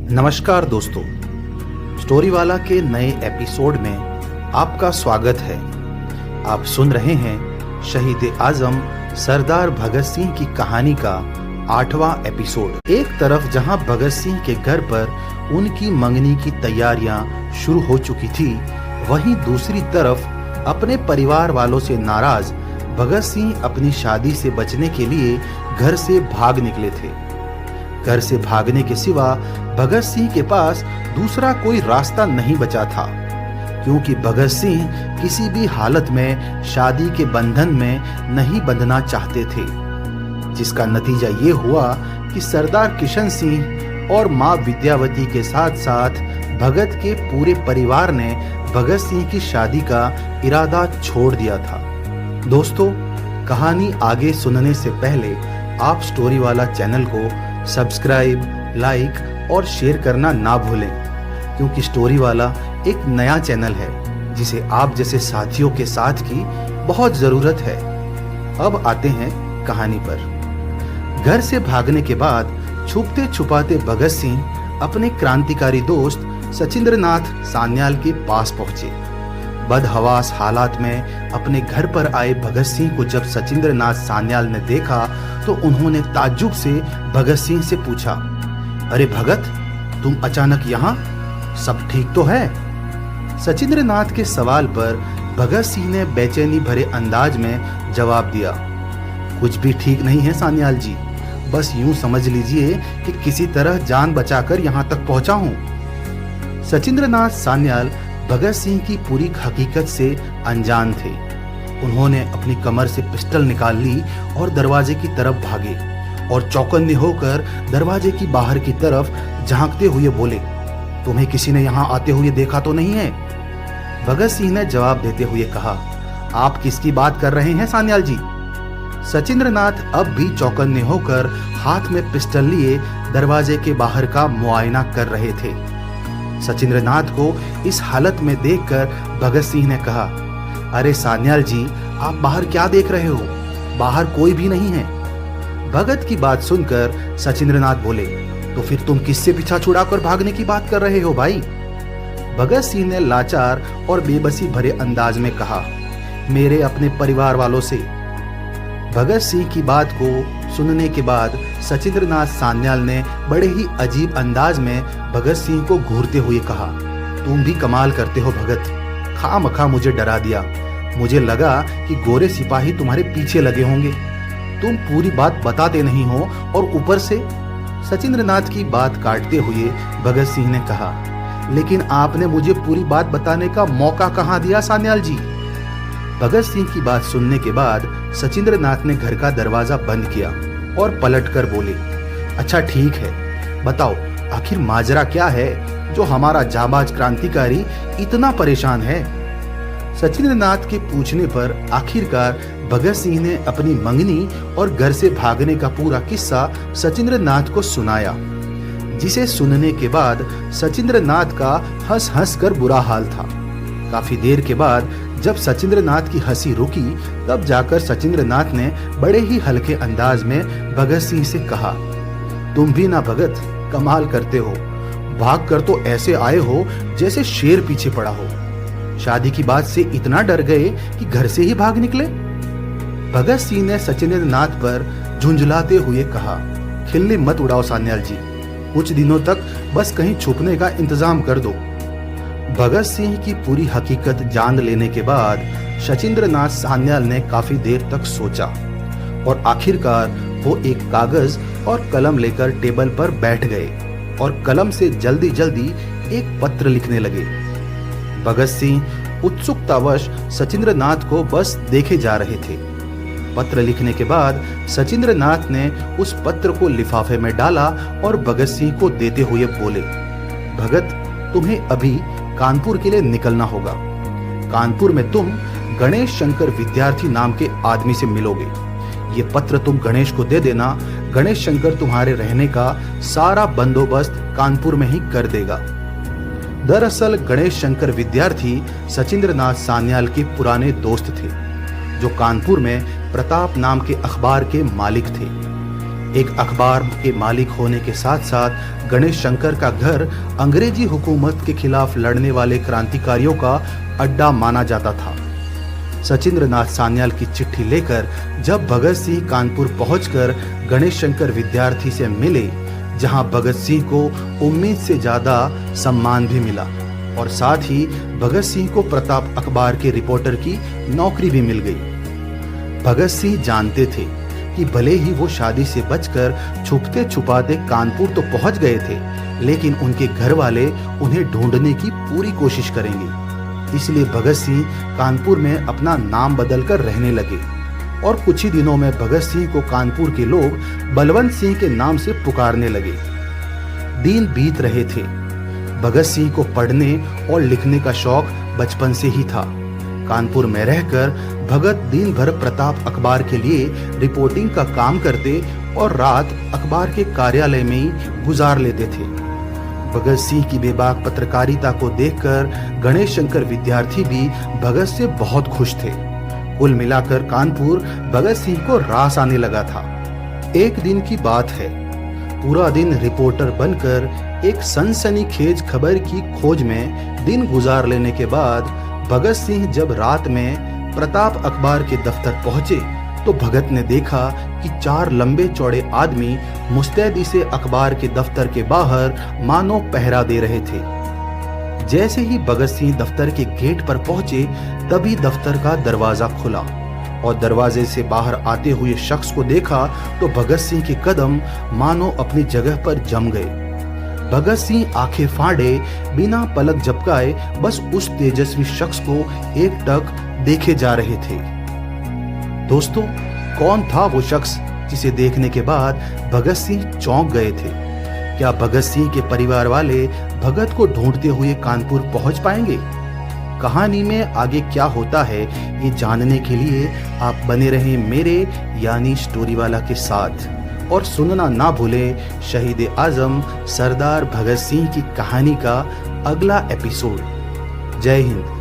नमस्कार दोस्तों, स्टोरीवाला के नए एपिसोड में आपका स्वागत है। आप सुन रहे हैं शहीद आजम सरदार भगत सिंह की कहानी का 8वां एपिसोड। एक तरफ जहां भगत सिंह के घर पर उनकी मंगनी की तैयारियां शुरू हो चुकी थी, वहीं दूसरी तरफ अपने परिवार वालों से नाराज भगत सिंह अपनी शादी से बचने के लिए घर से भाग निकले थे। घर से भागने के सिवा भगत सिंह के पास दूसरा कोई रास्ता नहीं बचा था, क्योंकि भगत सिंह किसी भी हालत में शादी के बंधन में नहीं बंधना चाहते थे, जिसका नतीजा ये हुआ कि सरदार किशन सिंह और मां विद्यावती के साथ साथ भगत के पूरे परिवार ने भगत सिंह की शादी का इरादा छोड़ दिया था। दोस्तों, कहानी आगे सुनने से पहले आप स्टोरीवाला चैनल को सब्सक्राइब, लाइक और शेयर करना ना भूलें, क्योंकि स्टोरीवाला एक नया चैनल है जिसे आप जैसे साथियों के साथ की बहुत जरूरत है। अब आते हैं कहानी पर। घर से भागने के बाद छुपते छुपाते भगत सिंह अपने क्रांतिकारी दोस्त सचिंद्रनाथ सान्याल के पास पहुंचे। बदहवास हालात में अपने घर पर आए भगत सिंह को जब सचिंद्रनाथ सान्याल ने देखा तो उन्होंने ताज्जुब से भगत सिंह से पूछा, अरे भगत, तुम अचानक यहाँ? सब ठीक तो है? सचिंद्रनाथ के सवाल पर भगत सिंह ने बेचैनी भरे अंदाज में जवाब दिया, कुछ भी ठीक नहीं है सान्याल जी, बस यूं समझ लीजिए कि किसी तरह जान बचाकर यहाँ तक पहुंचा हूँ। सचिंद्रनाथ सान्याल भगत सिंह की पूरी हकीकत से अनजान थे। उन्होंने अपनी कमर से पिस्टल निकाल ली और दरवाजे की तरफ भागे और चौकन्ने होकर दरवाजे की बाहर की तरफ झांकते हुए बोले, तुम्हें किसी ने यहाँ आते हुए देखा तो नहीं है? भगत सिंह ने जवाब देते हुए कहा, आप किसकी बात कर रहे हैं सान्याल जी? सचिंद्रनाथ अब भी चौकन्ने होकर हाथ में पिस्टल लिए दरवाजे के बाहर का मुआयना कर रहे थे। सचिंद्रनाथ को इस हालत में देखकर भगत सिंह ने कहा, अरे सान्याल जी, आप बाहर क्या देख रहे हो? बाहर कोई भी नहीं है। भगत की बात सुनकर सचिंद्रनाथ बोले, तो फिर तुम किससे पीछा छुड़ाकर भागने की बात कर रहे हो भाई? भगत सिंह ने लाचार और बेबसी भरे अंदाज में कहा, मेरे अपने परिवार वालों से। भगत सिंह की बात को सुनने के बाद सचिंद्रनाथ सान्याल ने बड़े ही अजीब अंदाज में भगत सिंह को घूरते हुए कहा, तुम भी कमाल करते हो भगत, खामखा मुझे डरा दिया। मुझे लगा कि गोरे सिपाही तुम्हारे पीछे लगे होंगे। तुम पूरी बात बताते नहीं हो और ऊपर से। सचिंद्रनाथ की बात काटते हुए भगत सिंह ने कहा, लेकिन आपने मुझे पूरी बात बताने का मौका कहाँ दिया सान्याल जी? भगत सिंह की बात सुनने के बाद सचिंद्रनाथ ने घर का दरवाजा बंद किया और पलटकर बोले, अच्छा ठीक है, बताओ आखिर माजरा क्या है जो हमारा जाबाज क्रांतिकारी इतना परेशान है? सचिंद्रनाथ के पूछने पर आखिरकार भगत सिंह ने अपनी मंगनी और घर से भागने का पूरा किस्सा सचिंद्रनाथ को सुनाया, जिसे सुनने के बाद सचिंद्रनाथ का हंस हंस कर बुरा हाल था। काफी देर के बाद जब सचिंद्रनाथ की हंसी रुकी, तब जाकर सचिंद्रनाथ ने बड़े ही हल्के अंदाज में भगत सिंह से कहा, तुम भी ना भगत, कमाल करते हो, भाग कर तो ऐसे आए हो जैसे शेर पीछे पड़ा हो। शादी की बात से इतना डर गए कि घर से ही भाग निकले? भगत सिंह ने सचिंद्रनाथ पर झुंझलाते हुए कहा, खिल्ली मत उड़ाओ सान्याल जी, कुछ दिनों तक बस कहीं छुपने का इंतजाम कर दो। भगत सिंह की पूरी हकीकत जान लेने के बाद सचिंद्रनाथ सान्याल ने काफी देर तक सोचा और आखिरकार वो एक कागज और कलम लेकर टेबल पर बैठ गए और कलम से जल्दी जल्दी एक पत्र लिखने लगे। भगत सिंह उत्सुकतावश सचिंद्रनाथ को बस देखे जा रहे थे। पत्र लिखने के बाद सचिंद्रनाथ ने उस पत्र को लिफाफे में डाला और भगत सिंह को देते हुए बोले, भगत, तुम्हें अभी कानपुर के लिए निकलना होगा। कानपुर में तुम गणेश शंकर विद्यार्थी नाम के आदमी से मिलोगे। ये पत्र तुम गणेश को दे देना, गणेश शंकर तुम्हारे रहने का सारा बंदोबस्त कानपुर में ही कर देगा। दरअसल गणेश शंकर विद्यार्थी सचिंद्रनाथ सान्याल के पुराने दोस्त थे, जो कानपुर में प्रताप नाम के अखबार के मालिक थे। एक अखबार के मालिक होने के साथ साथ गणेश शंकर का घर अंग्रेजी हुकूमत के खिलाफ लड़ने वाले क्रांतिकारियों का अड्डा माना जाता था। सचिंद्र नाथ सान्याल की चिट्ठी लेकर जब भगत सिंह कानपुर पहुंचकर गणेश शंकर विद्यार्थी से मिले, जहां भगत सिंह को उम्मीद से ज्यादा सम्मान भी मिला और साथ ही भगत सिंह को प्रताप अखबार के रिपोर्टर की नौकरी भी मिल गई। भगत सिंह जानते थे कि भले ही वो शादी से बचकर छुपते छुपाते कानपुर तो पहुंच गए थे, लेकिन उनके घर वाले उन्हें ढूंढने की पूरी कोशिश करेंगे। इसलिए भगत सिंह कानपुर में अपना नाम बदलकर रहने लगे और कुछ ही दिनों में भगत सिंह को कानपुर के लोग बलवंत सिंह के नाम से पुकारने लगे। दिन बीत रहे थे। भगत सिंह को पढ़ने और लिखने का शौक बचपन से ही था। कानपुर में रहकर भगत दिन भर प्रताप अखबार के लिए रिपोर्टिंग का काम करते और रात अखबार के कार्यालय में ही गुजार लेते थे। भगत सिंह की बेबाक पत्रकारिता को देखकर गणेश शंकर विद्यार्थी भी भगत से बहुत खुश थे। कुल मिलाकर कानपुर भगत सिंह को रास आने लगा था। एक दिन की बात है, पूरा दिन रिपोर्टर बनकर एक सनसनीखेज खबर की खोज में दिन गुजार लेने के बाद भगत सिंह जब रात में प्रताप अखबार के दफ्तर पहुंचे तो भगत ने देखा कि 4 लंबे चौड़े आदमी मुस्तैदी से अखबार के दफ्तर के बाहर मानो पहरा दे रहे थे। जैसे ही भगत सिंह दफ्तर के गेट पर पहुंचे तभी दफ्तर का दरवाजा खुला और दरवाजे से बाहर आते हुए शख्स को देखा तो भगत सिंह के कदम मानो अपनी जगह पर जम गए। भगत सिंह आंखें फाड़े बिना पलक झपकाए बस उस तेजस्वी शख्स को एकटक देखे जा रहे थे। दोस्तों, कौन था वो शख्स जिसे देखने के बाद भगत सिंह चौंक गए थे? क्या भगत सिंह के परिवार वाले भगत को ढूंढते हुए कानपुर पहुंच पाएंगे? कहानी में आगे क्या होता है ये जानने के लिए आप बने रहें मेरे यानी स्टोरी वाला के साथ और सुनना ना भूलें शहीद आजम सरदार भगत सिंह की कहानी का अगला एपिसोड। जय हिंद।